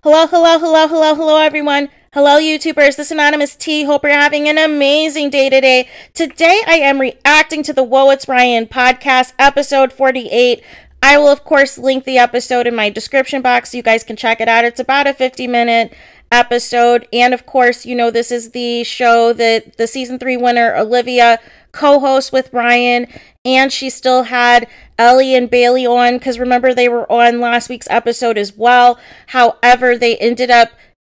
Hello, everyone. Hello, YouTubers. This is Anonymous T. Hope you're having an amazing day today. Today, I am reacting to the Whoa, It's Ryan podcast, episode 48. I will, of course, link the episode in my description box so you guys can check it out. It's about a 50-minute episode. And, of course, you know, this is the show that the season 3 winner, Olivia, co-hosts with Ryan. And she still had Elly and Bayley on, because remember, they were on last week's episode as well. However, they ended up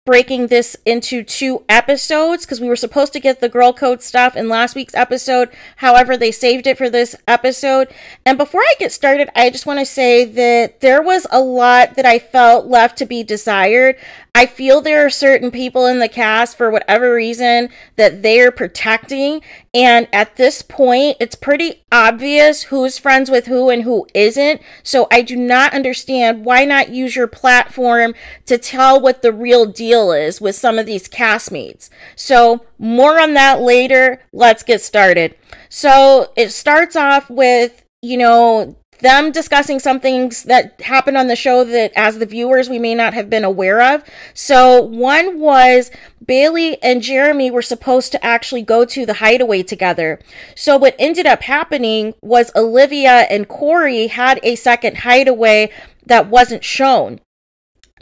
breaking this into 2 episodes because we were supposed to get the girl code stuff in last week's episode. However, they saved it for this episode. And before I get started, I just want to say that there was a lot that I felt left to be desired. I feel there are certain people in the cast, for whatever reason, that they are protecting. And at this point, it's pretty obvious who's friends with who and who isn't. So I do not understand why not use your platform to tell what the real deal is with some of these castmates. So more on that later. Let's get started. So it starts off with, you know, them discussing some things that happened on the show that as the viewers we may not have been aware of. So one was Bayley and Jeremy were supposed to actually go to the hideaway together. So what ended up happening was Olivia and Corey had a second hideaway that wasn't shown.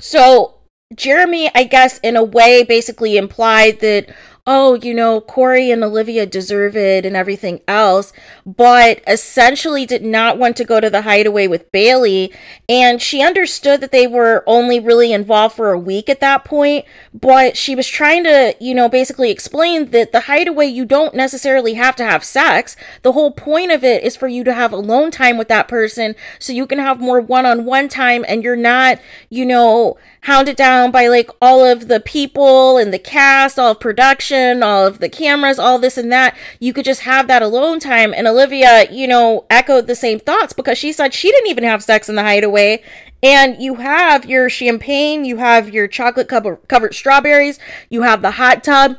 So Jeremy, I guess, in a way basically implied that, oh, you know, Corey and Olivia deserve it and everything else, but essentially did not want to go to the hideaway with Bayley. And she understood that they were only really involved for a week at that point, but she was trying to, you know, basically explain that the hideaway, you don't necessarily have to have sex. The whole point of it is for you to have alone time with that person so you can have more one-on-one time and you're not, you know, hounded down by like all of the people and the cast, all of production, all of the cameras, all this and that. You could just have that alone time. And Olivia, you know, echoed the same thoughts because she said she didn't even have sex in the hideaway. And you have your champagne, you have your chocolate covered strawberries, you have the hot tub.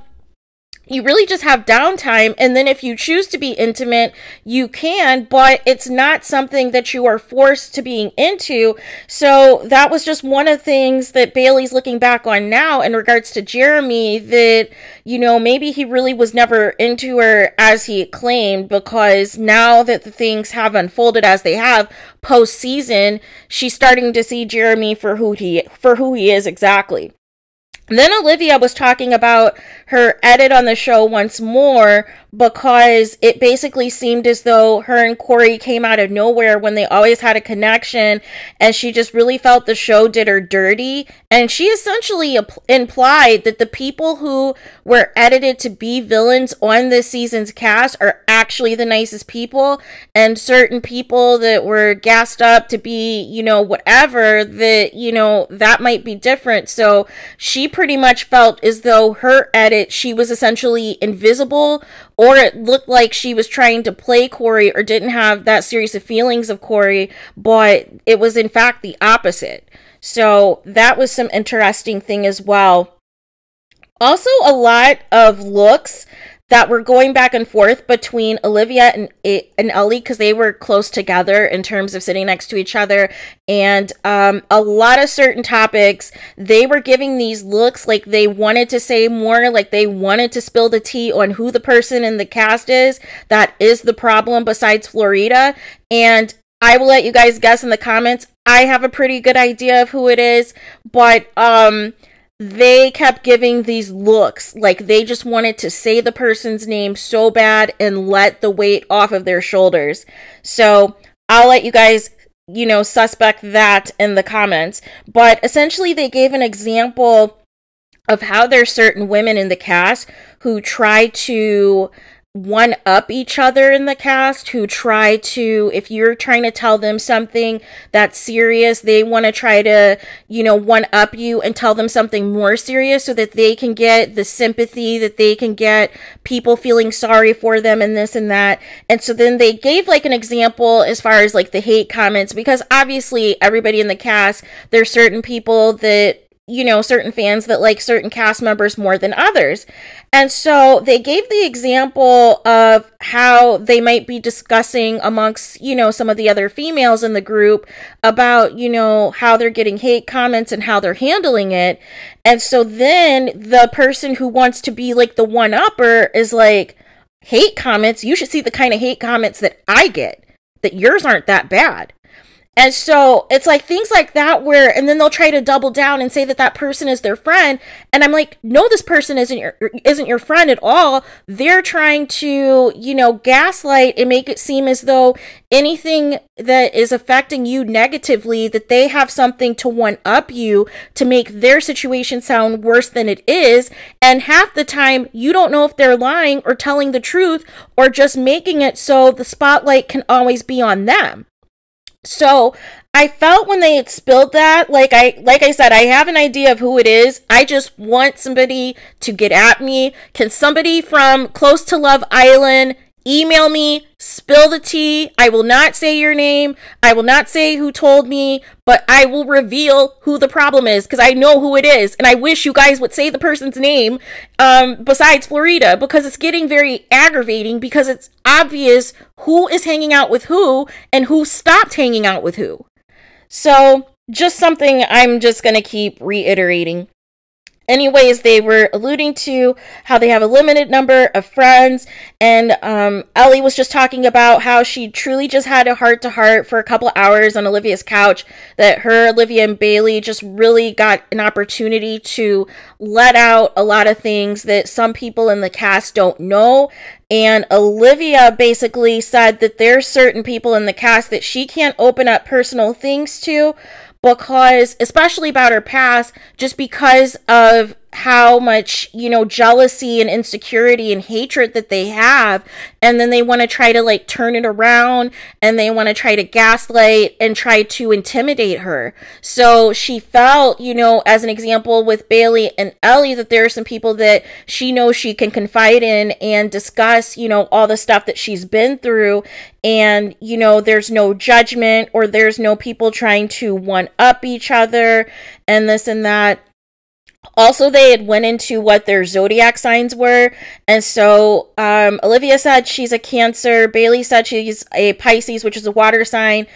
You really just have downtime, and then if you choose to be intimate, you can, but it's not something that you are forced to being into. So that was just one of the things that Bayley's looking back on now in regards to Jeremy, that, you know, maybe he really was never into her as he claimed, because now that the things have unfolded as they have post-season, she's starting to see Jeremy for who he is exactly. Then Olivia was talking about her edit on the show once more, because it basically seemed as though her and Corey came out of nowhere when they always had a connection, and she just really felt the show did her dirty. And she essentially implied that the people who were edited to be villains on this season's cast are actually the nicest people, and certain people that were gassed up to be, you know, whatever, that, you know, that might be different. So she pretty much felt as though her edit, she was essentially invisible, or it looked like she was trying to play Corey or didn't have that series of feelings of Corey, but it was in fact the opposite. So that was some interesting thing as well. Also, a lot of looks that were going back and forth between Olivia and Elly, because they were close together in terms of sitting next to each other. And a lot of certain topics, they were giving these looks like they wanted to say more, like they wanted to spill the tea on who the person in the cast is that is the problem besides Florida. And I will let you guys guess in the comments. I have a pretty good idea of who it is, but they kept giving these looks like they just wanted to say the person's name so bad and let the weight off of their shoulders. So I'll let you guys, you know, suspect that in the comments. But essentially they gave an example of how there's certain women in the cast who try to one up each other in the cast, who try to, if you're trying to tell them something that's serious, they want to try to, you know, one up you and tell them something more serious so that they can get the sympathy, that they can get people feeling sorry for them and this and that. And so then they gave like an example as far as like the hate comments, because obviously everybody in the cast, there's certain people that, you know, certain fans that like certain cast members more than others. And so they gave the example of how they might be discussing amongst, you know, some of the other females in the group about, you know, how they're getting hate comments and how they're handling it. And so then the person who wants to be like the one-upper is like, hate comments? You should see the kind of hate comments that I get, that yours aren't that bad. And so it's like things like that where, and then they'll try to double down and say that that person is their friend. And I'm like, no, this person isn't your friend at all. They're trying to, you know, gaslight and make it seem as though anything that is affecting you negatively, that they have something to one up you to make their situation sound worse than it is. And half the time you don't know if they're lying or telling the truth or just making it so the spotlight can always be on them. So I felt when they had spilled that, like I said, I have an idea of who it is. I just want somebody to get at me. Can somebody from Close to Love Island email me, spill the tea? I will not say your name. I will not say who told me, but I will reveal who the problem is because I know who it is. And I wish you guys would say the person's name besides Florida, because it's getting very aggravating because it's obvious who is hanging out with who and who stopped hanging out with who. So just something I'm just going to keep reiterating. Anyways, they were alluding to how they have a limited number of friends, and Elly was just talking about how she truly just had a heart-to-heart for a couple hours on Olivia's couch, that her, Olivia, and Bayley just really got an opportunity to let out a lot of things that some people in the cast don't know. And Olivia basically said that there's certain people in the cast that she can't open up personal things to, because, especially about her past, just because of how much, you know, jealousy and insecurity and hatred that they have. And then they want to try to like turn it around, and they want to try to gaslight and try to intimidate her. So she felt, you know, as an example with Bayley and Elly, that there are some people that she knows she can confide in and discuss, you know, all the stuff that she's been through. And, you know, there's no judgment, or there's no people trying to one up each other and this and that. Also, they had went into what their zodiac signs were. And so Olivia said she's a Cancer. Bayley said she's a Pisces, which is a water sign.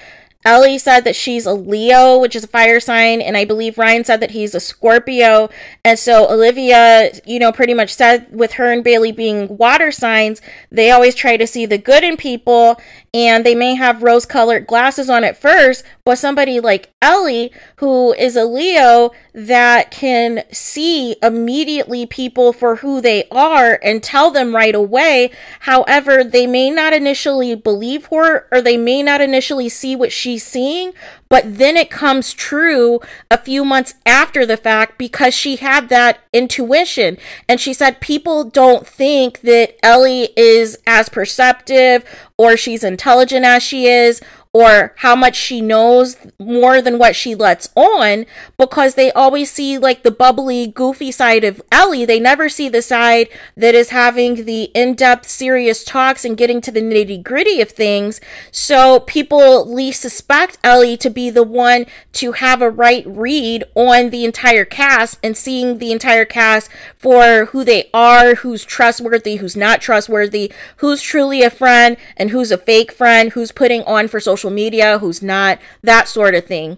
Elly said that she's a Leo, which is a fire sign. And I believe Ryan said that he's a Scorpio. And so Olivia, you know, pretty much said with her and Bayley being water signs, they always try to see the good in people. And they may have rose-colored glasses on at first, but somebody like Elly, who is a Leo, that can see immediately people for who they are and tell them right away. However, they may not initially believe her, or they may not initially see what she's seeing, but then it comes true a few months after the fact because she had that intuition. And she said people don't think that Elly is as perceptive or she's intelligent as she is, or how much she knows more than what she lets on, because they always see like the bubbly, goofy side of Elly. They never see the side that is having the in-depth, serious talks and getting to the nitty-gritty of things. So people least suspect Elly to be the one to have a right read on the entire cast and seeing the entire cast for who they are, who's trustworthy, who's not trustworthy, who's truly a friend and who's a fake friend, who's putting on for social media, who's not, that sort of thing.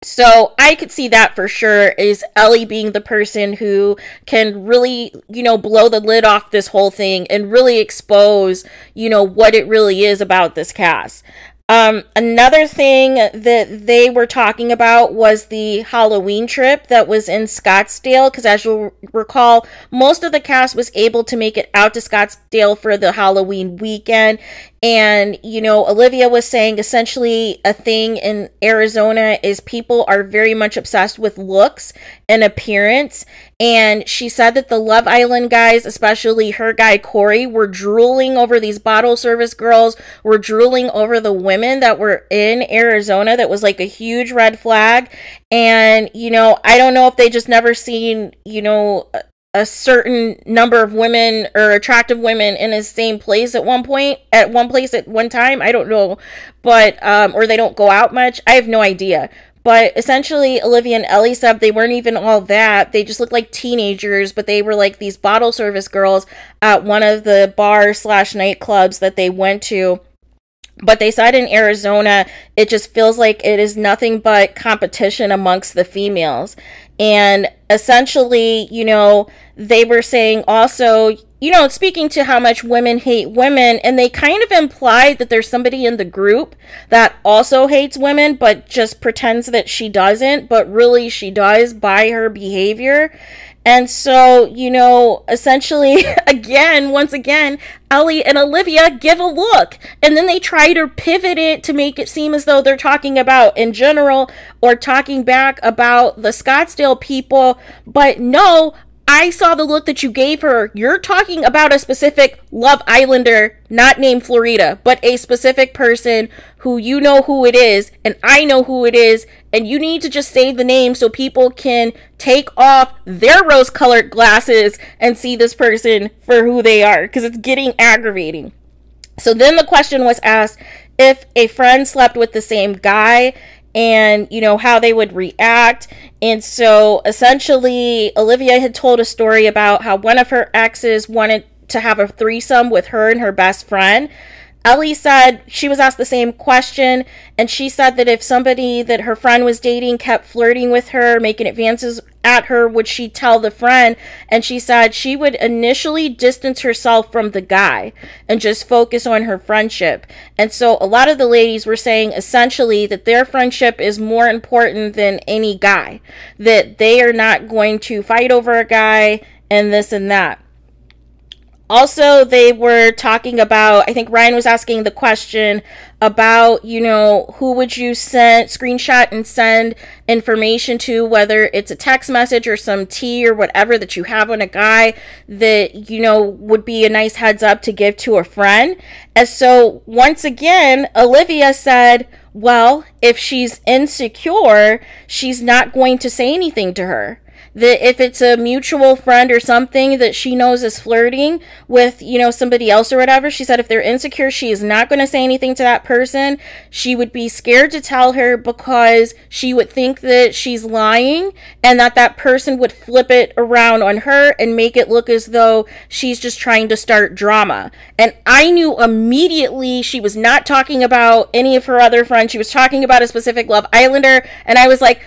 So I could see that for sure, is Elly being the person who can really, you know, blow the lid off this whole thing and really expose, you know, what it really is about this cast. Another thing that they were talking about was the Halloween trip that was in Scottsdale, because as you'll recall, most of the cast was able to make it out to Scottsdale for the Halloween weekend. And, you know, Olivia was saying essentially a thing in Arizona is people are very much obsessed with looks and appearance. And she said that the Love Island guys, especially her guy Corey, were drooling over these bottle service girls, were drooling over the women that were in Arizona. That was like a huge red flag. And, you know, I don't know if they just never seen, you know, a certain number of women or attractive women in the same place at one point, at one place at one time. I don't know, but or they don't go out much. I have no idea. But essentially, Olivia and Elly said they weren't even all that. They just looked like teenagers, but they were like these bottle service girls at one of the bars / nightclubs that they went to. But they said in Arizona, it just feels like it is nothing but competition amongst the females. And essentially, you know, they were saying also, you know, speaking to how much women hate women, and they kind of implied that there's somebody in the group that also hates women, but just pretends that she doesn't, but really she does by her behavior. And so, you know, essentially, once again, Elly and Olivia give a look, and then they try to pivot it to make it seem as though they're talking about in general or talking back about the Scottsdale people. But no, I saw the look that you gave her. You're talking about a specific Love Islander, not named Florida, but a specific person who you know who it is, and I know who it is, and you need to just say the name so people can take off their rose-colored glasses and see this person for who they are, because it's getting aggravating. So then the question was asked if a friend slept with the same guy, and, you know, how they would react. And so essentially, Olivia had told a story about how one of her exes wanted to have a threesome with her and her best friend. Elly said she was asked the same question, and she said that if somebody that her friend was dating kept flirting with her, making advances at her, would she tell the friend? And she said she would initially distance herself from the guy and just focus on her friendship. And so a lot of the ladies were saying essentially that their friendship is more important than any guy, that they are not going to fight over a guy and this and that. Also, they were talking about, I think Ryan was asking the question about, you know, who would you screenshot and send information to, whether it's a text message or some tea or whatever that you have on a guy that, you know, would be a nice heads up to give to a friend. And so once again, Olivia said, well, if she's insecure, she's not going to say anything to her. That if it's a mutual friend or something that she knows is flirting with, you know, somebody else or whatever, she said if they're insecure, she is not going to say anything to that person. She would be scared to tell her because she would think that she's lying and that that person would flip it around on her and make it look as though she's just trying to start drama. And I knew immediately she was not talking about any of her other friends. She was talking about a specific Love Islander, and I was like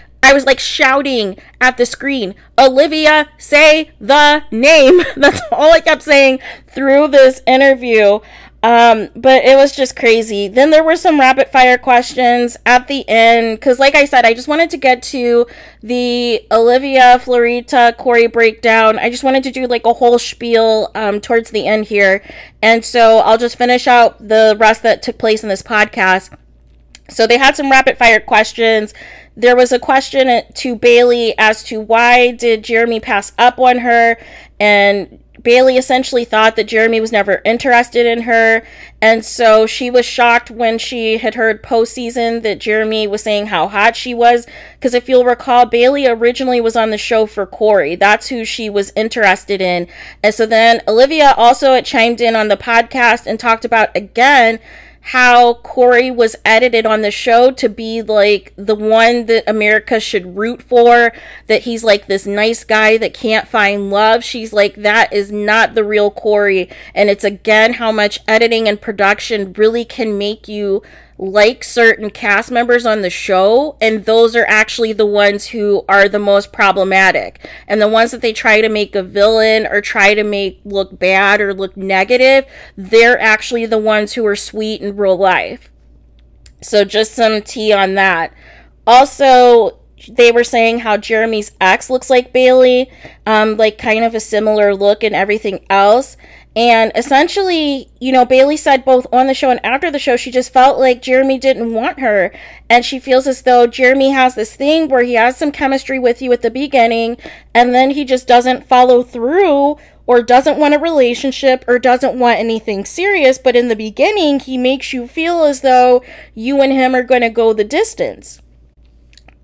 shouting at the screen, Olivia, say the name. That's all I kept saying through this interview. But it was just crazy. Then there were some rapid fire questions at the end, because like I said, I just wanted to get to the Olivia, Florida, Corey breakdown. I just wanted to do like a whole spiel towards the end here. And so I'll just finish out the rest that took place in this podcast. So they had some rapid fire questions. There was a question to Bayley as to why did Jeremy pass up on her, and Bayley essentially thought that Jeremy was never interested in her, and so she was shocked when she had heard postseason that Jeremy was saying how hot she was, because if you'll recall, Bayley originally was on the show for Corey. That's who she was interested in. And so then Olivia also chimed in on the podcast and talked about, again, how Corey was edited on the show to be like the one that America should root for, that he's like this nice guy that can't find love. She's like, that is not the real Corey. And it's again how much editing and production really can make you like certain cast members on the show, and those are actually the ones who are the most problematic, and the ones that they try to make a villain or try to make look bad or look negative, they're actually the ones who are sweet in real life. So just some tea on that. Also, they were saying how Jeremy's ex looks like Bayley, like kind of a similar look and everything else. And essentially, you know, Bayley said both on the show and after the show, she just felt like Jeremy didn't want her. And she feels as though Jeremy has this thing where he has some chemistry with you at the beginning, and then he just doesn't follow through or doesn't want a relationship or doesn't want anything serious. But in the beginning, he makes you feel as though you and him are going to go the distance.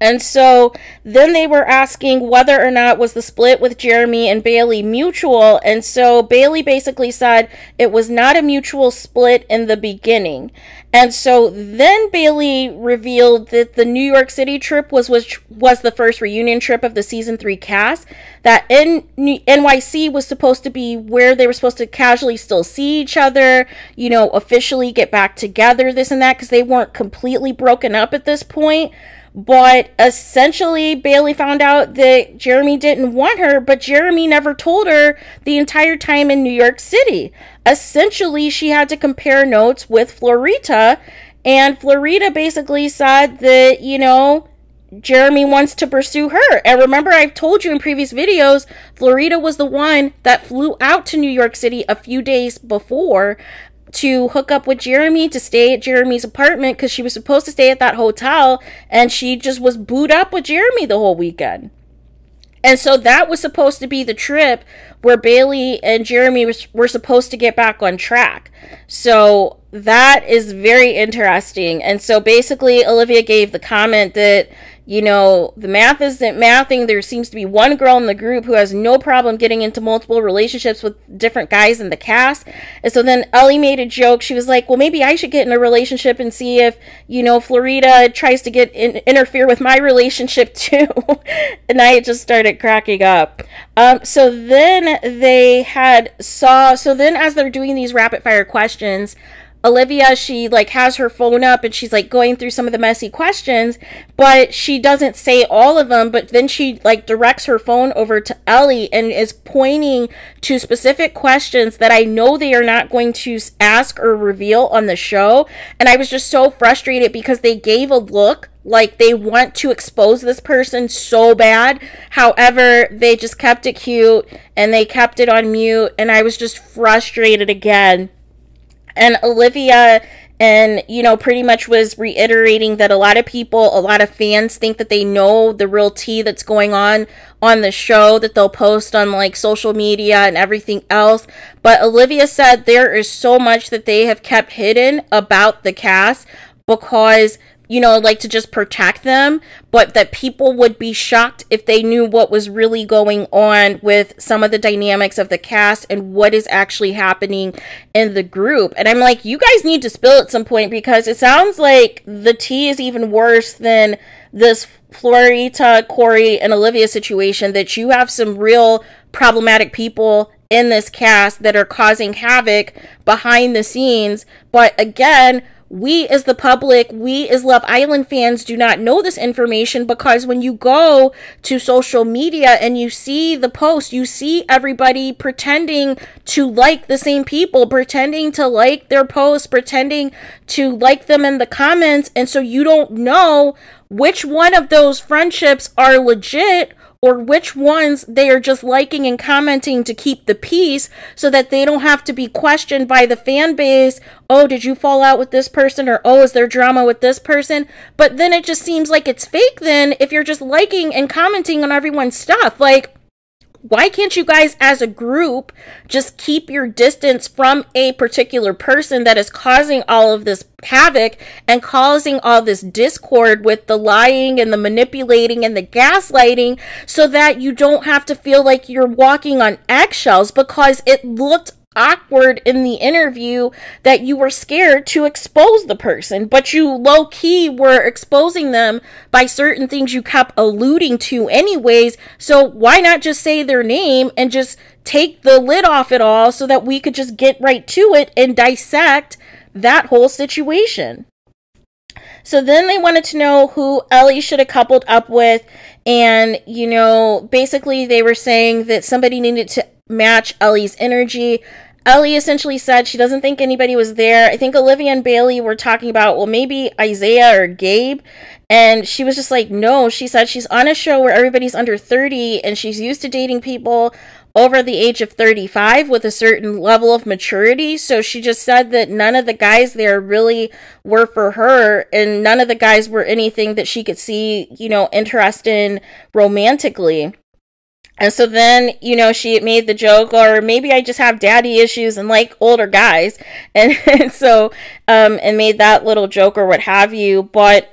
And so then they were asking whether or not was the split with Jeremy and Bayley mutual. And so Bayley basically said it was not a mutual split in the beginning. And so then Bayley revealed that the New York City trip was the first reunion trip of the season 3 cast. That NYC was supposed to be where they were supposed to casually still see each other, you know, officially get back together, this and that, because they weren't completely broken up at this point. But essentially, Bayley found out that Jeremy didn't want her, but Jeremy never told her the entire time in New York City. Essentially, she had to compare notes with Florita, and Florita basically said that, you know, Jeremy wants to pursue her. And remember, I've told you in previous videos, Florita was the one that flew out to New York City a few days before to hook up with Jeremy, to stay at Jeremy's apartment, because she was supposed to stay at that hotel, and she just was booed up with Jeremy the whole weekend. And so that was supposed to be the trip where Bayley and Jeremy were supposed to get back on track. So that is very interesting. And so basically Olivia gave the comment that, you know, the math isn't mathing. There seems to be one girl in the group who has no problem getting into multiple relationships with different guys in the cast. And so then Elly made a joke. She was like, well, maybe I should get in a relationship and see if, you know, Florita tries to interfere with my relationship too. And I just started cracking up. So then as they're doing these rapid fire questions, Olivia, she like has her phone up and she's like going through some of the messy questions, but she doesn't say all of them. But then she like directs her phone over to Elly and is pointing to specific questions that I know they are not going to ask or reveal on the show. And I was just so frustrated because they gave a look like they want to expose this person so bad. However, they just kept it cute and they kept it on mute. And I was just frustrated again. And Olivia, and, you know, pretty much was reiterating that a lot of people, a lot of fans think that they know the real tea that's going on the show that they'll post on like social media and everything else. But Olivia said there is so much that they have kept hidden about the cast because, you know, like to just protect them, but that people would be shocked if they knew what was really going on with some of the dynamics of the cast and what is actually happening in the group. And I'm like, you guys need to spill at some point, because it sounds like the tea is even worse than this Florita, Corey, and Olivia situation, that you have some real problematic people in this cast that are causing havoc behind the scenes. But again, we as the public, we as Love Island fans do not know this information, because when you go to social media and you see the post, you see everybody pretending to like the same people, pretending to like their posts, pretending to like them in the comments. And so you don't know which one of those friendships are legit or which ones they are just liking and commenting to keep the peace, so that they don't have to be questioned by the fan base. Oh, did you fall out with this person? Or, oh, is there drama with this person? But then it just seems like it's fake then if you're just liking and commenting on everyone's stuff. Like, why can't you guys as a group just keep your distance from a particular person that is causing all of this havoc and causing all this discord with the lying and the manipulating and the gaslighting, so that you don't have to feel like you're walking on eggshells? Because it looked awkward in the interview that you were scared to expose the person, but you low-key were exposing them by certain things you kept alluding to anyways. So why not just say their name and just take the lid off it all, so that we could just get right to it and dissect that whole situation? So then they wanted to know who Elly should have coupled up with, and, you know, basically they were saying that somebody needed to match Elly's energy. Elly essentially said she doesn't think anybody was there. I think Olivia and Bayley were talking about, well, maybe Isaiah or Gabe. And she was just like, no. She said she's on a show where everybody's under 30 and she's used to dating people over the age of 35 with a certain level of maturity. So she just said that none of the guys there really were for her, and none of the guys were anything that she could see, you know, interest in romantically. And so then, you know, she made the joke, or maybe I just have daddy issues and like older guys. And so, and made that little joke or what have you. But,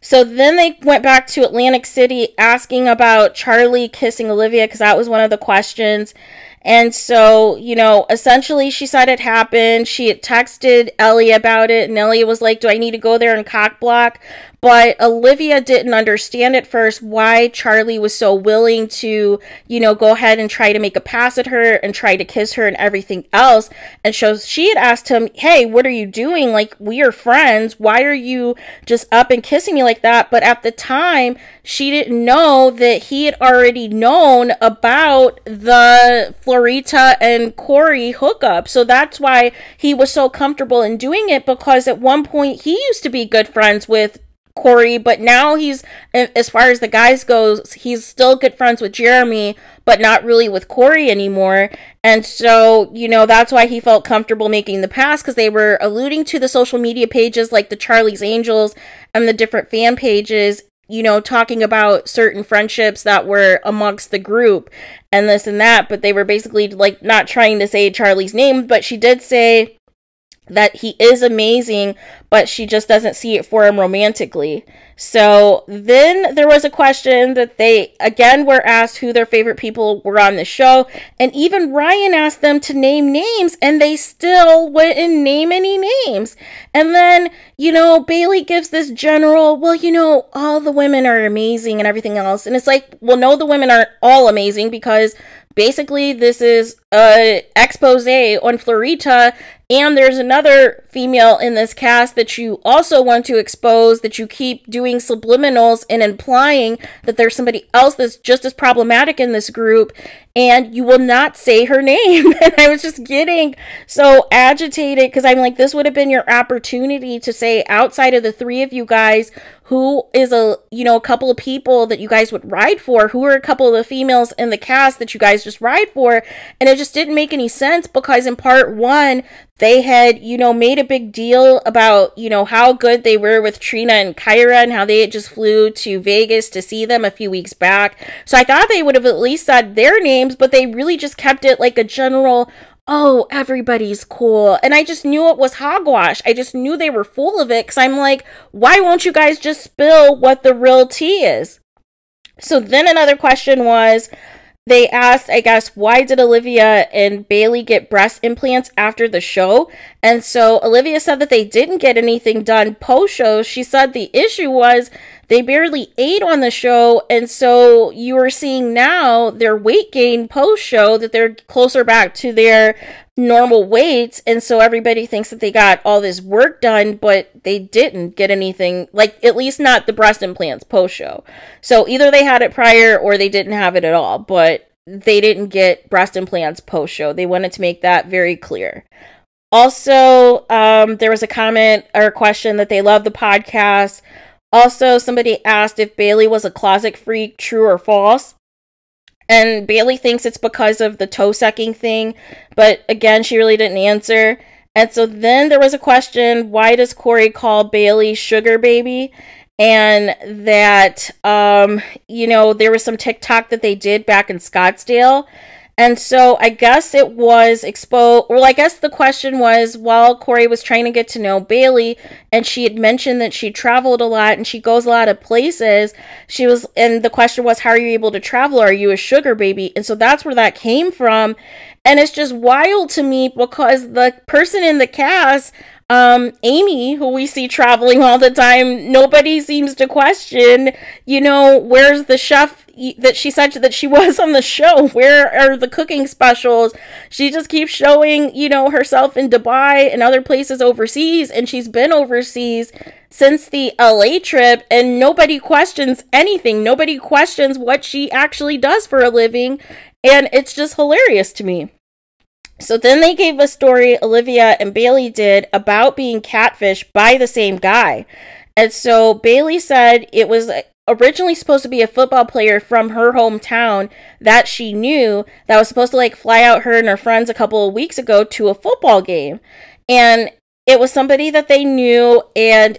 So then they went back to Atlantic City asking about Charlie kissing Olivia, because that was one of the questions. And so, you know, essentially she said it happened. She had texted Elly about it, and Elly was like, do I need to go there and cock block? But Olivia didn't understand at first why Charlie was so willing to, you know, go ahead and try to make a pass at her and try to kiss her and everything else. And so she had asked him, hey, what are you doing? Like, we are friends. Why are you just up and kissing me like that? But at the time, she didn't know that he had already known about the Florita and Corey hookup. So that's why he was so comfortable in doing it, because at one point he used to be good friends with Corey, but now he's, as far as the guys goes, he's still good friends with Jeremy, but not really with Corey anymore. And so, you know, that's why he felt comfortable making the pass, because they were alluding to the social media pages like the Charlie's Angels and the different fan pages, you know, talking about certain friendships that were amongst the group and this and that, but they were basically like not trying to say Charlie's name, but she did say that he is amazing, but she just doesn't see it for him romantically. So then there was a question that they again were asked who their favorite people were on the show, and even Ryan asked them to name names, and they still wouldn't name any names. And then, you know, Bayley gives this general, well, you know, all the women are amazing and everything else, and it's like, well, no, the women aren't all amazing, because basically this is a expose on Florita, and there's another female in this cast that you also want to expose, that you keep doing subliminals and implying that there's somebody else that's just as problematic in this group, and you will not say her name. And I was just getting so agitated, because I'm like, this would have been your opportunity to say, outside of the three of you guys, who is a, you know, a couple of people that you guys would ride for, who are a couple of the females in the cast that you guys just ride for. And it just didn't make any sense, because in part one, they had, you know, made a big deal about, you know, how good they were with Trina and Kyra, and how they had just flew to Vegas to see them a few weeks back. So I thought they would have at least said their names, but they really just kept it like a general, oh, everybody's cool. And I just knew it was hogwash. I just knew they were full of it, because I'm like, why won't you guys just spill what the real tea is? So then another question was, they asked, I guess, why did Olivia and Bayley get breast implants after the show? And so Olivia said that they didn't get anything done post-show. She said the issue was they barely ate on the show, and so you are seeing now their weight gain post-show, that they're closer back to their normal weights, and so everybody thinks that they got all this work done, but they didn't get anything, like, at least not the breast implants post-show. So either they had it prior or they didn't have it at all, but they didn't get breast implants post-show. They wanted to make that very clear. Also, there was a comment or a question that they love the podcast. Also, somebody asked if Bayley was a closet freak, true or false. And Bayley thinks it's because of the toe-sucking thing, but again, she really didn't answer. And so then there was a question, why does Corey call Bayley sugar baby? And that, you know, there was some TikTok that they did back in Scottsdale. And so I guess it was exposed, well, I guess the question was, while Corey was trying to get to know Bayley, and she had mentioned that she traveled a lot and she goes a lot of places, and the question was, how are you able to travel? Are you a sugar baby? And so that's where that came from. And it's just wild to me, because the person in the cast, Amy, who we see traveling all the time, nobody seems to question, you know, where's the chef that she said that she was on the show? Where are the cooking specials? She just keeps showing, you know, herself in Dubai and other places overseas, and she's been overseas since the LA trip, and nobody questions anything. Nobody questions what she actually does for a living, and it's just hilarious to me. So then they gave a story Olivia and Bayley did about being catfished by the same guy. And so Bayley said it was originally supposed to be a football player from her hometown that she knew, that was supposed to like fly out her and her friends a couple of weeks ago to a football game. And it was somebody that they knew, and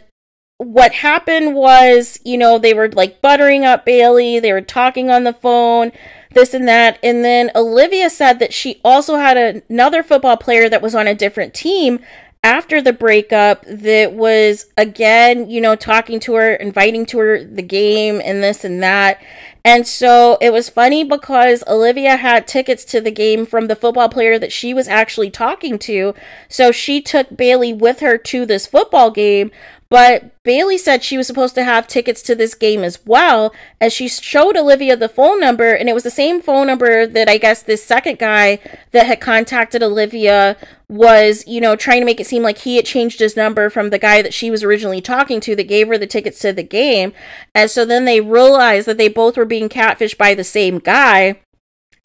what happened was, you know, they were like buttering up Bayley, they were talking on the phone, this and that, and then Olivia said that she also had another football player that was on a different team after the breakup that was, again, you know, talking to her, inviting to her the game and this and that. And so it was funny because Olivia had tickets to the game from the football player that she was actually talking to. So she took Bayley with her to this football game. But Bayley said she was supposed to have tickets to this game as well, as she showed Olivia the phone number, and it was the same phone number that I guess this second guy that had contacted Olivia was, you know, trying to make it seem like he had changed his number from the guy that she was originally talking to that gave her the tickets to the game. And so then they realized that they both were being catfished by the same guy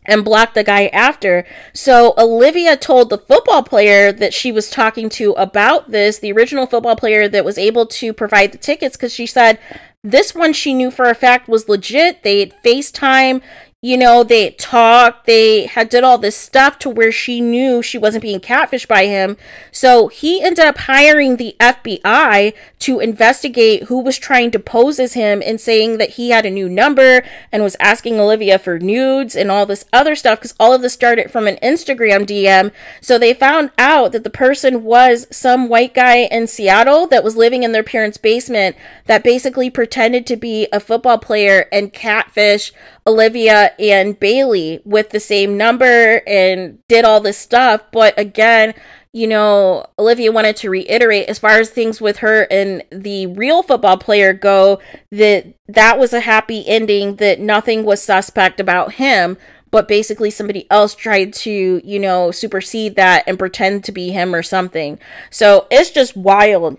and blocked the guy after. So Olivia told the football player that she was talking to about this, the original football player that was able to provide the tickets, because she said this one she knew for a fact was legit. They had FaceTime, you know, they had talked, they had did all this stuff to where she knew she wasn't being catfished by him. So he ended up hiring the FBI to investigate who was trying to pose as him and saying that he had a new number and was asking Olivia for nudes and all this other stuff, because all of this started from an Instagram DM. So they found out that the person was some white guy in Seattle that was living in their parents' basement that basically pretended to be a football player and catfish Olivia and Bayley with the same number and did all this stuff. But again, you know, Olivia wanted to reiterate, as far as things with her and the real football player go, that was a happy ending, that nothing was suspect about him, but basically somebody else tried to, you know, supersede that and pretend to be him or something. So it's just wild.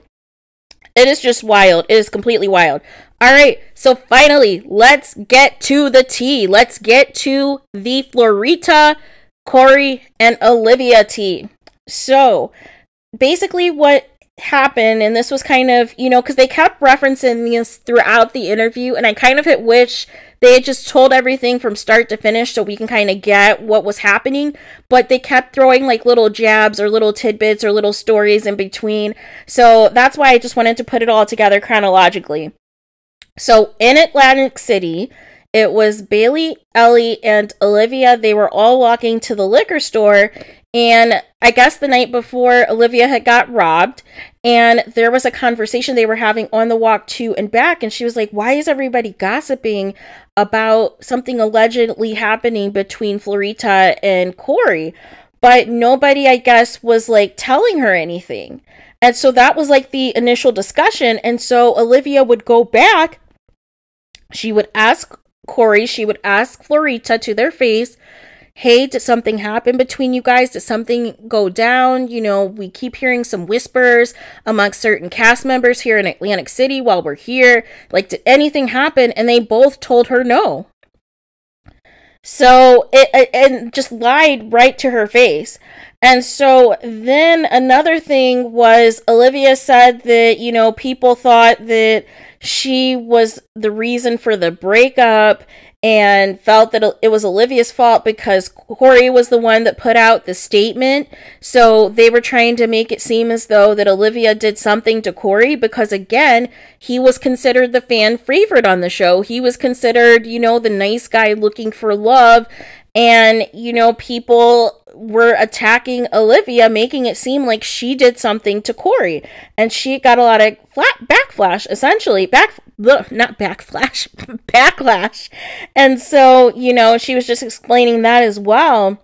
It is just wild. It is completely wild. All right, so finally, let's get to the tea. Let's get to the Florita, Corey, and Olivia tea. So basically what happened, and this was kind of, you know, because they kept referencing this throughout the interview, and I kind of wish they had just told everything from start to finish so we can kind of get what was happening, but they kept throwing like little jabs or little tidbits or little stories in between. So that's why I just wanted to put it all together chronologically. So in Atlantic City, it was Bayley, Elly, and Olivia. They were all walking to the liquor store, and I guess the night before, Olivia had got robbed, and there was a conversation they were having on the walk to and back, and she was like, why is everybody gossiping about something allegedly happening between Florita and Corey? But nobody, I guess, was like telling her anything. And so that was like the initial discussion, and so Olivia would go back. She would ask Corey, she would ask Florita to their face, hey, did something happen between you guys? Did something go down? You know, we keep hearing some whispers amongst certain cast members here in Atlantic City while we're here. Like, did anything happen? And they both told her no. So, and just lied right to her face. And so then another thing was Olivia said that, you know, people thought that she was the reason for the breakup and felt that it was Olivia's fault because Corey was the one that put out the statement. So they were trying to make it seem as though that Olivia did something to Corey because, again, he was considered the fan favorite on the show. He was considered, you know, the nice guy looking for love. And, you know, people were attacking Olivia, making it seem like she did something to Corey. And she got a lot of backlash, essentially. Backlash. And so, you know, she was just explaining that as well.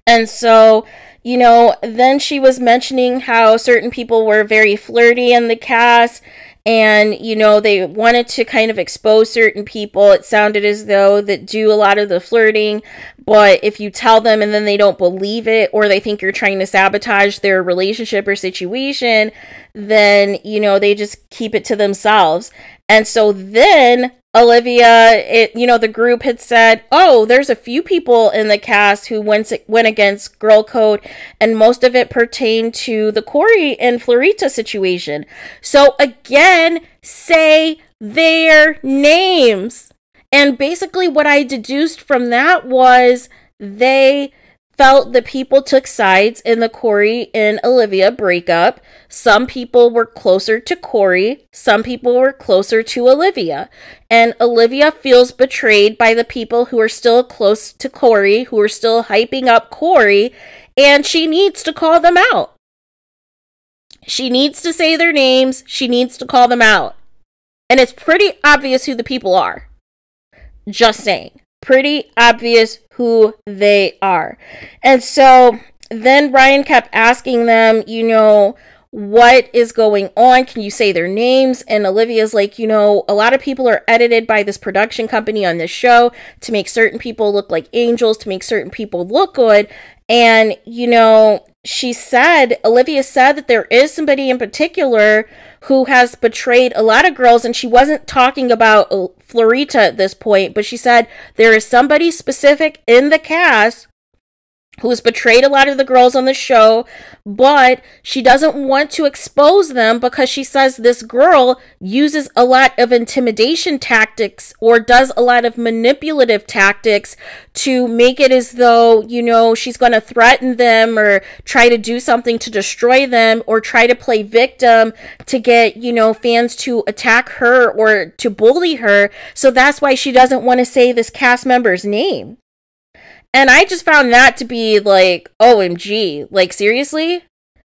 And so, you know, then she was mentioning how certain people were very flirty in the cast. And, you know, they wanted to kind of expose certain people. It sounded as though that do a lot of the flirting. But if you tell them and then they don't believe it, or they think you're trying to sabotage their relationship or situation, then, you know, they just keep it to themselves. And so then Olivia, you know, the group had said, oh, there's a few people in the cast who went against girl code, and most of it pertained to the Corey and Florita situation. So again, say their names. And basically what I deduced from that was they felt that people took sides in the Corey and Olivia breakup. Some people were closer to Corey. Some people were closer to Olivia. And Olivia feels betrayed by the people who are still close to Corey, who are still hyping up Corey, and she needs to call them out. She needs to say their names. She needs to call them out. And it's pretty obvious who the people are. Just saying. Pretty obvious who they are. And so then Ryan kept asking them, you know, what is going on? Can you say their names? And Olivia's like, you know, a lot of people are edited by this production company on this show to make certain people look like angels, to make certain people look good. And, you know, Olivia said that there is somebody in particular who has betrayed a lot of girls, and she wasn't talking about Florita at this point, but she said there is somebody specific in the cast who's betrayed a lot of the girls on the show, but she doesn't want to expose them because she says this girl uses a lot of intimidation tactics or does a lot of manipulative tactics to make it as though, you know, she's going to threaten them or try to do something to destroy them or try to play victim to get, you know, fans to attack her or to bully her. So that's why she doesn't want to say this cast member's name. And I just found that to be like, OMG, like, seriously?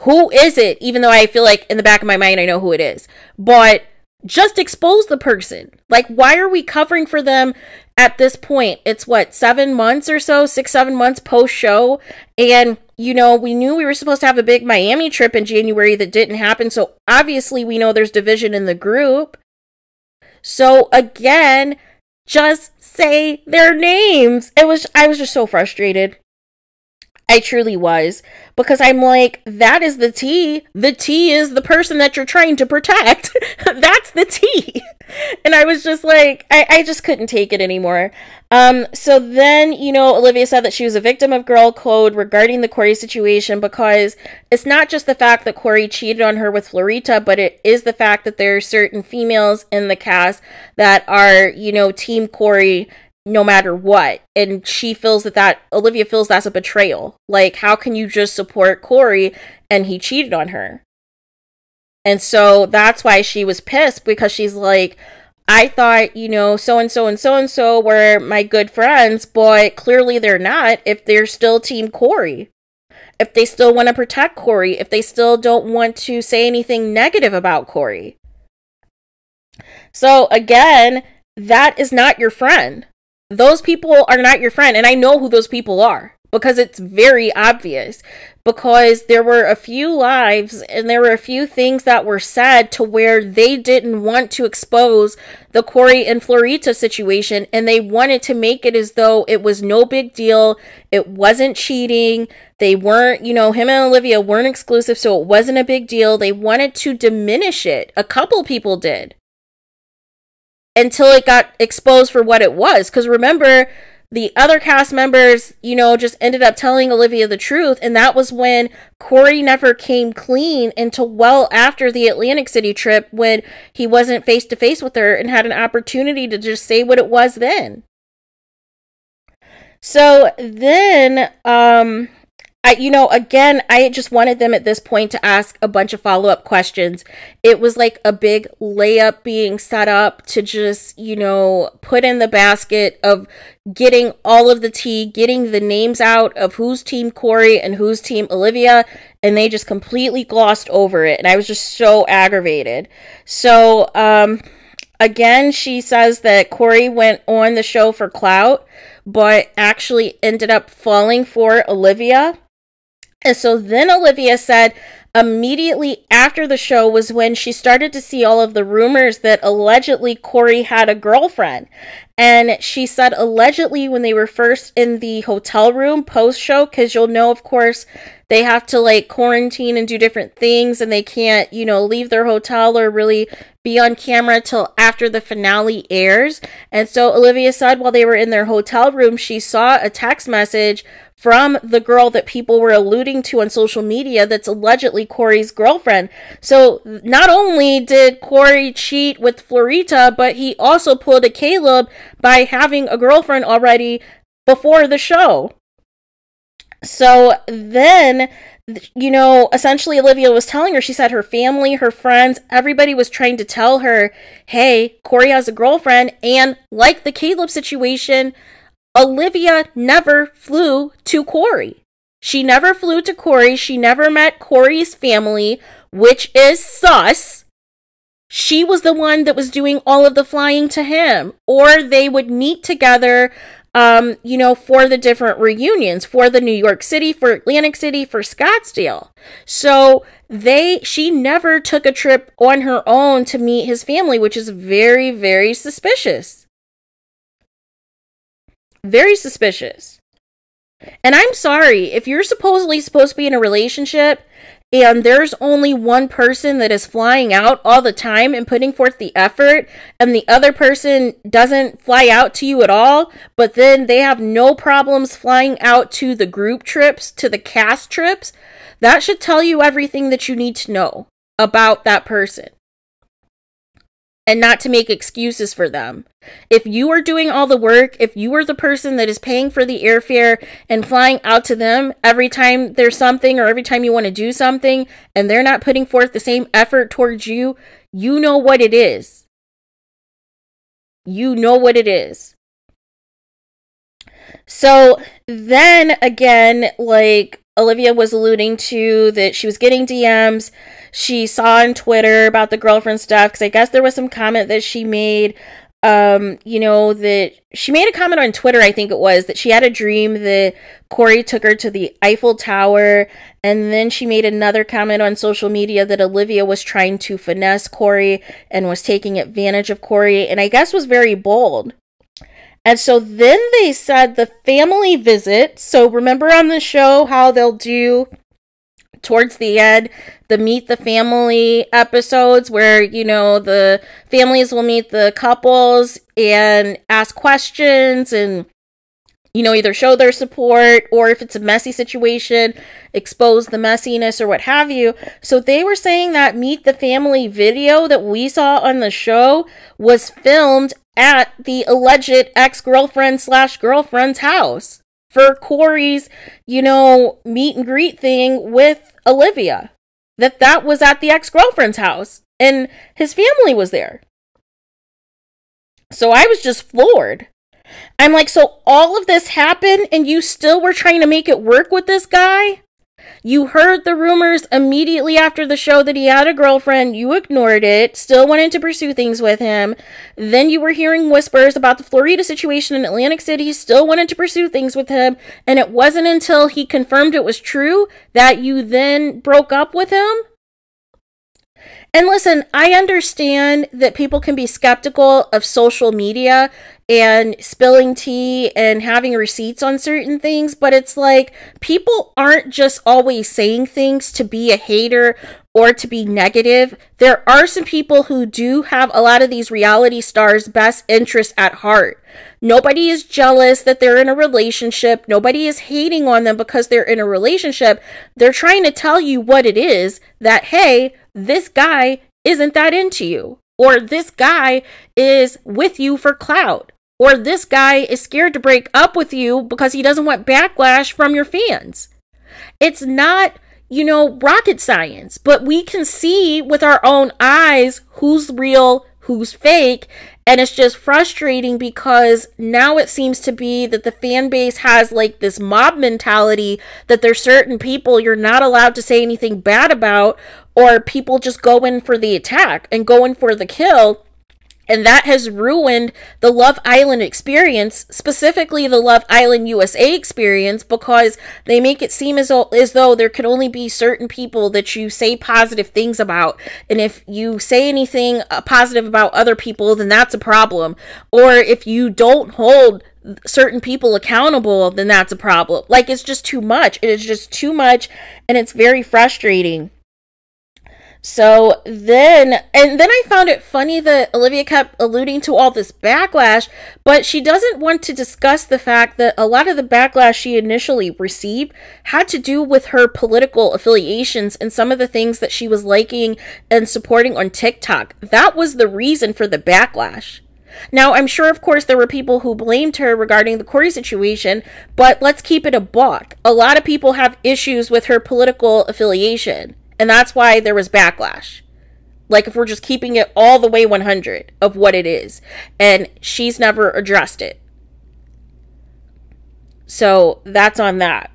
Who is it? Even though I feel like in the back of my mind, I know who it is. But just expose the person. Like, why are we covering for them at this point? It's what, 7 months or so, 6-7 months post show. And, you know, we knew we were supposed to have a big Miami trip in January that didn't happen. So obviously we know there's division in the group. So again, just say their names. I was just so frustrated. I truly was, because I'm like, that is the tea. The tea is the person that you're trying to protect. That's the tea. And I was just like, I just couldn't take it anymore. So then, you know, Olivia said that she was a victim of girl code regarding the Corey situation, because it's not just the fact that Corey cheated on her with Florita, but it is the fact that there are certain females in the cast that are, you know, Team Corey no matter what. And Olivia feels that's a betrayal. Like, how can you just support Corey and he cheated on her? And so that's why she was pissed, because she's like, I thought, you know, so-and-so and so-and-so were my good friends, but clearly they're not if they're still Team Corey. If they still want to protect Corey, if they still don't want to say anything negative about Corey. So again, that is not your friend. Those people are not your friend. And I know who those people are, because it's very obvious. Because there were a few lives and there were a few things that were said to where they didn't want to expose the Corey and Florita situation. And they wanted to make it as though it was no big deal. It wasn't cheating. They weren't, you know, him and Olivia weren't exclusive, so it wasn't a big deal. They wanted to diminish it. A couple people did. Until it got exposed for what it was. Because remember, the other cast members, you know, just ended up telling Olivia the truth. And that was when Corey never came clean until well after the Atlantic City trip, when he wasn't face to face with her and had an opportunity to just say what it was then. So then, I just wanted them at this point to ask a bunch of follow-up questions. It was like a big layup being set up to just, you know, put in the basket of getting all of the tea, getting the names out of who's Team Corey and who's Team Olivia, and they just completely glossed over it. And I was just so aggravated. So, again, she says that Corey went on the show for clout, but actually ended up falling for Olivia. And so then Olivia said immediately after the show was when she started to see all of the rumors that allegedly Corey had a girlfriend. And she said allegedly when they were first in the hotel room post-show, because you'll know, of course, they have to like quarantine and do different things, and they can't, you know, leave their hotel or really be on camera till after the finale airs. And so Olivia said while they were in their hotel room, she saw a text message from the girl that people were alluding to on social media that's allegedly Corey's girlfriend. So not only did Corey cheat with Florita, but he also pulled a Caleb by having a girlfriend already before the show. So then, you know, essentially Olivia was telling her, she said her family, her friends, everybody was trying to tell her, hey, Corey has a girlfriend. And like the Caleb situation, Olivia never flew to Corey. She never flew to Corey. She never met Corey's family. which is sus. She was the one that was doing all of the flying to him, or they would meet together, you know, for the different reunions, for the New York City, for Atlantic City, for Scottsdale. So she never took a trip on her own to meet his family, which is very, very suspicious. Very suspicious. And I'm sorry, if you're supposed to be in a relationship and there's only one person that is flying out all the time and putting forth the effort, and the other person doesn't fly out to you at all, but then they have no problems flying out to the group trips, to the cast trips, that should tell you everything that you need to know about that person. And not to make excuses for them. If you are doing all the work, if you are the person that is paying for the airfare and flying out to them every time there's something or every time you want to do something, and they're not putting forth the same effort towards you, you know what it is. You know what it is. So then again, like Olivia was alluding to, that she was getting DMs she saw on Twitter about the girlfriend stuff, because I guess there was some comment that she made, you know, that she made a comment on Twitter, I think it was, that she had a dream that Corey took her to the Eiffel Tower, and then she made another comment on social media that Olivia was trying to finesse Corey and was taking advantage of Corey, and I guess was very bold. And so then they said the family visit. So remember on the show how they'll do towards the end the meet the family episodes where, you know, the families will meet the couples and ask questions and, you know, either show their support, or if it's a messy situation, expose the messiness or what have you. So they were saying that meet the family video that we saw on the show was filmed at the alleged ex-girlfriend/girlfriend's house for Corey's, you know, meet and greet thing with Olivia. That was at the ex-girlfriend's house and his family was there. So I was just floored. I'm like, so all of this happened and you still were trying to make it work with this guy? You heard the rumors immediately after the show that he had a girlfriend. You ignored it, still wanted to pursue things with him. Then you were hearing whispers about the Florida situation in Atlantic City, still wanted to pursue things with him. And it wasn't until he confirmed it was true that you then broke up with him. And listen, I understand that people can be skeptical of social media and spilling tea and having receipts on certain things, but it's like people aren't just always saying things to be a hater or to be negative. There are some people who do have a lot of these reality stars' best interests at heart. Nobody is jealous that they're in a relationship. Nobody is hating on them because they're in a relationship. They're trying to tell you what it is, that, hey, this guy isn't that into you, or this guy is with you for clout, or this guy is scared to break up with you because he doesn't want backlash from your fans. It's not, you know, rocket science, but we can see with our own eyes who's real, who's fake. And it's just frustrating because now it seems to be that the fan base has like this mob mentality that there's certain people you're not allowed to say anything bad about, or people just go in for the attack and go in for the kill. And that has ruined the Love Island experience, specifically the Love Island USA experience, because they make it seem as though there can only be certain people that you say positive things about. And if you say anything positive about other people, then that's a problem. Or if you don't hold certain people accountable, then that's a problem. Like, it's just too much. It is just too much, and it's very frustrating. So then I found it funny that Olivia kept alluding to all this backlash, but she doesn't want to discuss the fact that a lot of the backlash she initially received had to do with her political affiliations and some of the things that she was liking and supporting on TikTok. That was the reason for the backlash. Now, I'm sure, of course, there were people who blamed her regarding the Corey situation, but let's keep it a buck. A lot of people have issues with her political affiliation. And that's why there was backlash. Like, if we're just keeping it all the way 100 of what it is. And she's never addressed it. So that's on that.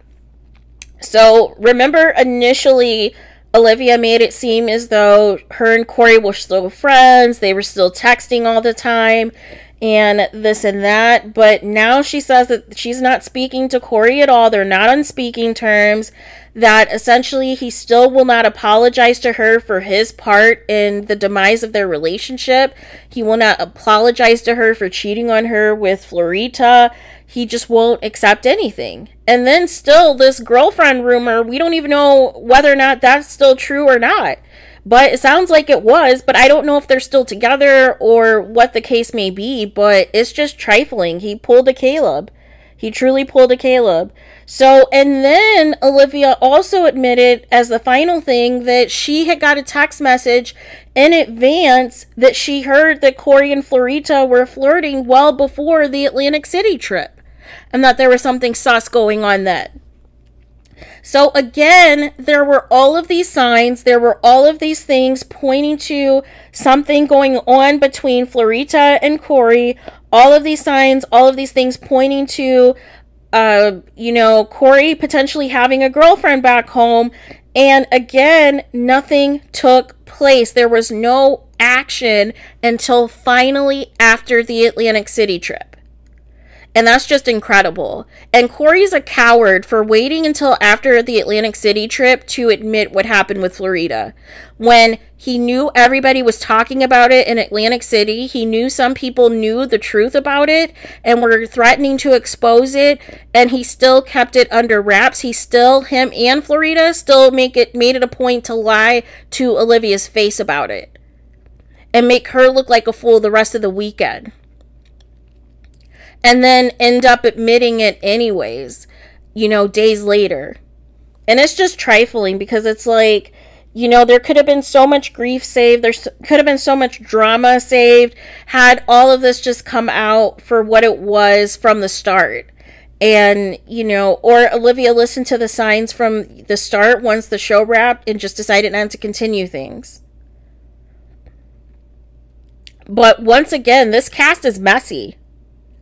So remember initially, Olivia made it seem as though her and Corey were still friends. They were still texting all the time and this and that. But now she says that she's not speaking to Corey at all. They're not on speaking terms. That essentially he still will not apologize to her for his part in the demise of their relationship. He will not apologize to her for cheating on her with Florita. He just won't accept anything. And then still this girlfriend rumor, we don't even know whether or not that's still true or not. But it sounds like it was, but I don't know if they're still together or what the case may be, but it's just trifling. He pulled a Caleb. He truly pulled a Caleb. So, and then Olivia also admitted as the final thing that she had got a text message in advance that she heard that Corey and Florita were flirting well before the Atlantic City trip, and that there was something sus going on then. So again, there were all of these signs, there were all of these things pointing to something going on between Florita and Corey. All of these signs, all of these things pointing to, Corey potentially having a girlfriend back home. And again, nothing took place. There was no action until finally after the Atlantic City trip. And that's just incredible. And Corey's a coward for waiting until after the Atlantic City trip to admit what happened with Florita. When he knew everybody was talking about it in Atlantic City, he knew some people knew the truth about it and were threatening to expose it, and he still kept it under wraps. Him and Florita still made it a point to lie to Olivia's face about it and make her look like a fool the rest of the weekend. And then end up admitting it anyways, days later. And it's just trifling because it's like, there could have been so much grief saved. There could have been so much drama saved had all of this just come out for what it was from the start. And, or Olivia listened to the signs from the start once the show wrapped and just decided not to continue things. But once again, this cast is messy.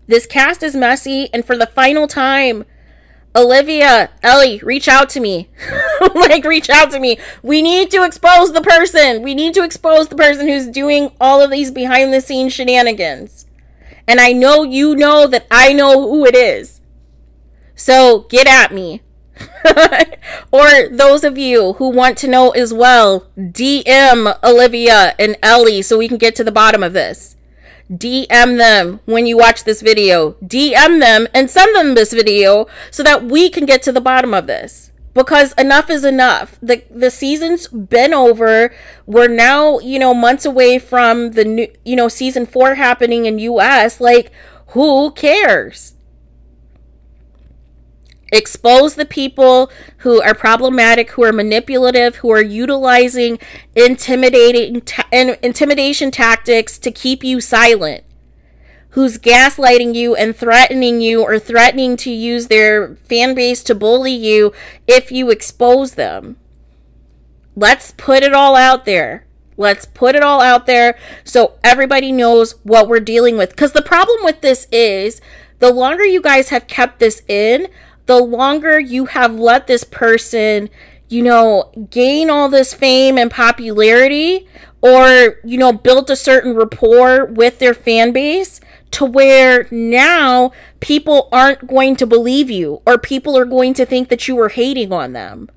This cast is messy, and for the final time, Olivia, Elly, reach out to me. Reach out to me. We need to expose the person. We need to expose the person who's doing all of these behind-the-scenes shenanigans. And I know you know that I know who it is. So, get at me. Or those of you who want to know as well, DM Olivia and Elly so we can get to the bottom of this. DM them when you watch this video. DM them and send them this video so that we can get to the bottom of this. Because enough is enough. The season's been over. We're now, months away from the new, season 4 happening in US. Who cares? Expose the people who are problematic, who are manipulative, who are utilizing intimidation tactics to keep you silent, who's gaslighting you and threatening you or threatening to use their fan base to bully you if you expose them. Let's put it all out there. Let's put it all out there so everybody knows what we're dealing with. Because the problem with this is, the longer you guys have kept this in, the longer you have let this person, gain all this fame and popularity, or, built a certain rapport with their fan base to where now people aren't going to believe you, or people are going to think that you were hating on them.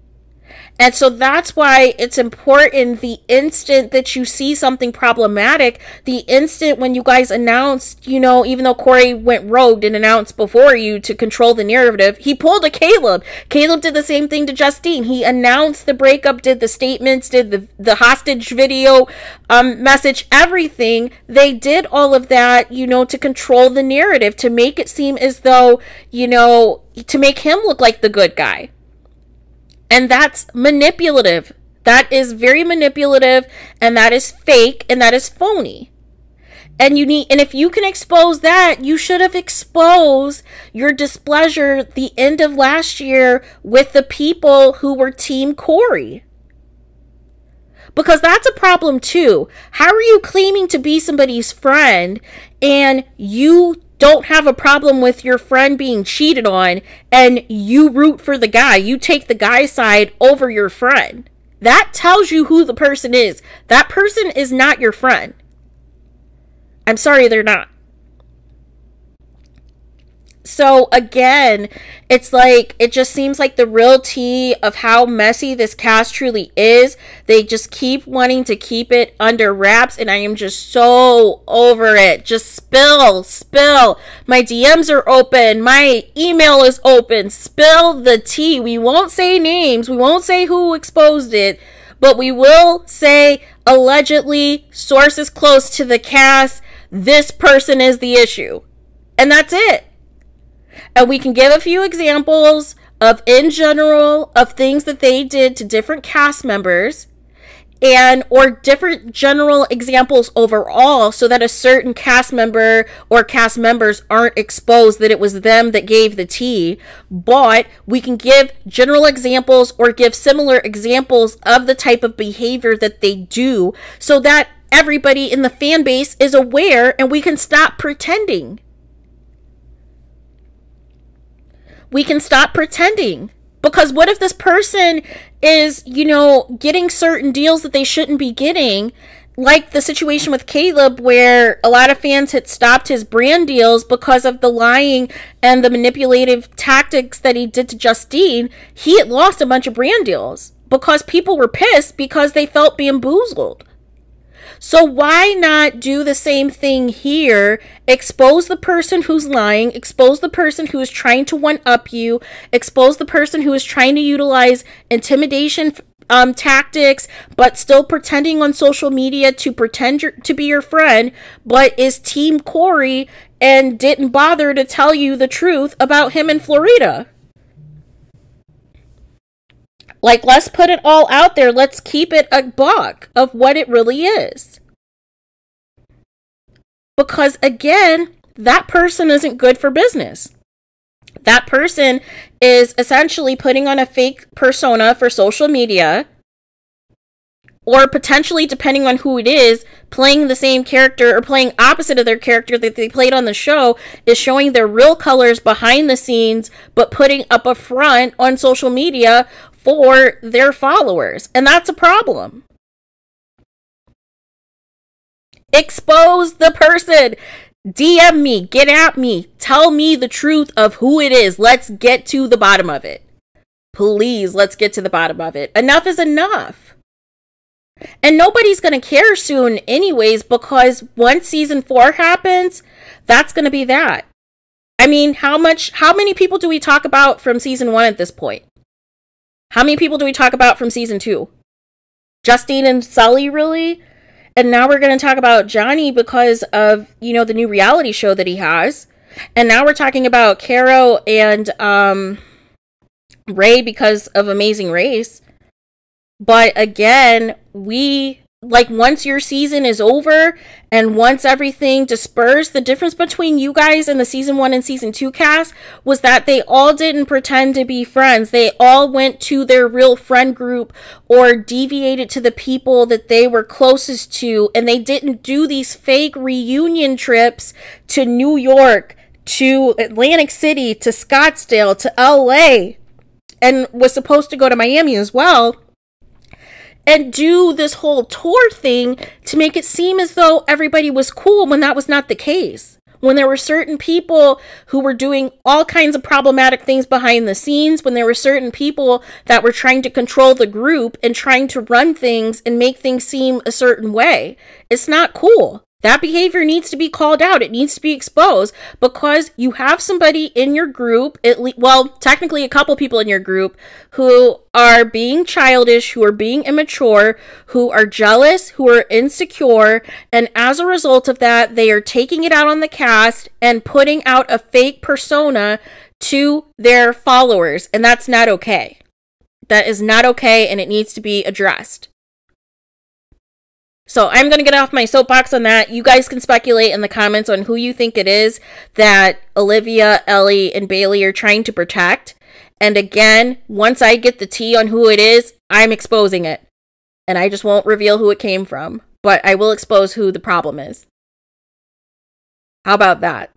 And so that's why it's important the instant that you see something problematic, the instant when you guys announced, even though Corey went rogue and announced before you to control the narrative, he pulled a Caleb. Caleb did the same thing to Justine. He announced the breakup, did the statements, did the hostage video message, everything. They did all of that, to control the narrative, to make it seem as though, to make him look like the good guy. And that's manipulative. That is very manipulative, and that is fake, and that is phony. And if you can expose that, you should have exposed your displeasure the end of last year with the people who were Team Corey. Because that's a problem too. How are you claiming to be somebody's friend and you don't have a problem with your friend being cheated on, and you root for the guy? You take the guy's side over your friend. That tells you who the person is. That person is not your friend. I'm sorry, they're not. So again, it's like, it just seems like the real tea of how messy this cast truly is. They just keep wanting to keep it under wraps, and I am just so over it. Just spill. My DMs are open. My email is open. Spill the tea. We won't say names. We won't say who exposed it, but we will say allegedly, sources close to the cast, this person is the issue. And that's it. And we can give a few examples of, in general, of things that they did to different cast members, and or different general examples overall, so that a certain cast member or cast members aren't exposed that it was them that gave the tea. But we can give general examples or give similar examples of the type of behavior that they do, so that everybody in the fan base is aware and we can stop pretending. We can stop pretending. Because what if this person is, you know, getting certain deals that they shouldn't be getting? Like the situation with Caleb, where a lot of fans had stopped his brand deals because of the lying and the manipulative tactics that he did to Justine. He had lost a bunch of brand deals because people were pissed because they felt bamboozled. So why not do the same thing here? Expose the person who's lying, expose the person who is trying to one-up you, expose the person who is trying to utilize intimidation tactics, but still pretending on social media to pretend to be your friend, but is Team Corey and didn't bother to tell you the truth about him in Florida. Like, let's put it all out there. Let's keep it a buck of what it really is. Because, again, that person isn't good for business. That person is essentially putting on a fake persona for social media, or potentially, depending on who it is, playing the same character or playing opposite of their character that they played on the show, is showing their real colors behind the scenes, but putting up a front on social media for their followers. And that's a problem. Expose the person. DM me, get at me, tell me the truth of who it is. Let's get to the bottom of it. Please, let's get to the bottom of it. Enough is enough. And nobody's going to care soon anyways, because once season 4 happens, that's going to be that. I mean, how many people do we talk about from season 1 at this point? How many people do we talk about from season 2? Justine and Sully, really? And now we're going to talk about Johnny because of, you know, the new reality show that he has. And now we're talking about Caro and Ray because of Amazing Race. But again, once your season is over and once everything dispersed, the difference between you guys and the season 1 and season 2 cast was that they all didn't pretend to be friends. They all went to their real friend group or deviated to the people that they were closest to. And they didn't do these fake reunion trips to New York, to Atlantic City, to Scottsdale, to LA, and was supposed to go to Miami as well, and do this whole tour thing to make it seem as though everybody was cool when that was not the case. When there were certain people who were doing all kinds of problematic things behind the scenes, when there were certain people that were trying to control the group and trying to run things and make things seem a certain way. It's not cool. That behavior needs to be called out. It needs to be exposed because you have somebody in your group, technically a couple people in your group, who are being childish, who are being immature, who are jealous, who are insecure, and as a result of that, they are taking it out on the cast and putting out a fake persona to their followers, and that's not okay. That is not okay, and it needs to be addressed. So I'm going to get off my soapbox on that. You guys can speculate in the comments on who you think it is that Olivia, Elly, and Bayley are trying to protect. And again, once I get the tea on who it is, I'm exposing it. And I just won't reveal who it came from. But I will expose who the problem is. How about that?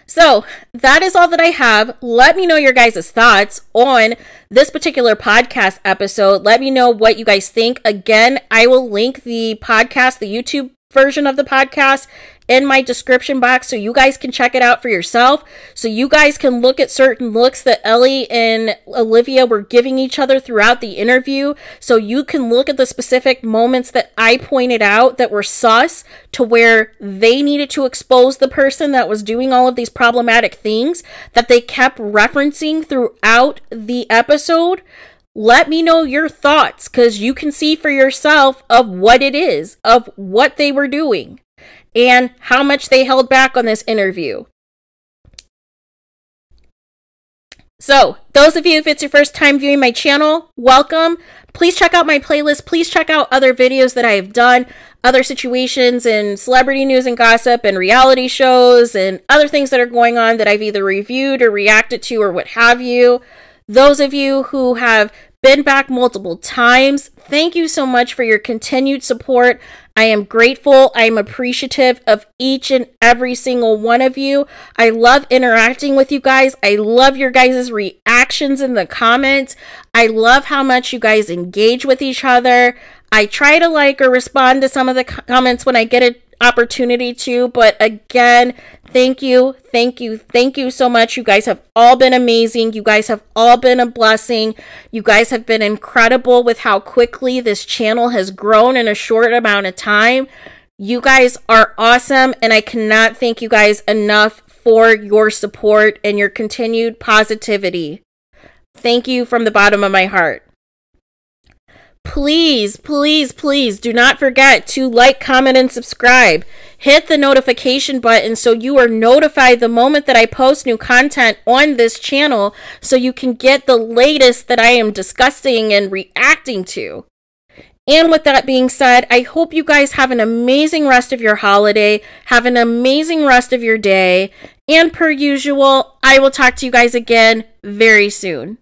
So that is all that I have. Let me know your guys' thoughts on this particular podcast episode. Let me know what you guys think. Again, I will link the podcast, the YouTube version of the podcast, in my description box so you guys can check it out for yourself, so you guys can look at certain looks that Elly and Olivia were giving each other throughout the interview, so you can look at the specific moments that I pointed out that were sus, to where they needed to expose the person that was doing all of these problematic things that they kept referencing throughout the episode. Let me know your thoughts, because you can see for yourself of what it is, of what they were doing, and how much they held back on this interview. So, those of you, if it's your first time viewing my channel, welcome. Please check out my playlist. Please check out other videos that I have done, other situations and celebrity news and gossip and reality shows and other things that are going on that I've either reviewed or reacted to or what have you. Those of you who have been back multiple times, thank you so much for your continued support. I am grateful. I am appreciative of each and every single one of you. I love interacting with you guys. I love your guys' reactions in the comments. I love how much you guys engage with each other. I try to like or respond to some of the comments when I get an opportunity to, but again, thank you so much. You guys have all been amazing. You guys have all been a blessing. You guys have been incredible with how quickly this channel has grown in a short amount of time. You guys are awesome, and I cannot thank you guys enough for your support and your continued positivity. Thank you from the bottom of my heart. Please, please, please do not forget to like, comment, and subscribe. Hit the notification button so you are notified the moment that I post new content on this channel, so you can get the latest that I am discussing and reacting to. And with that being said, I hope you guys have an amazing rest of your holiday. Have an amazing rest of your day. And per usual, I will talk to you guys again very soon.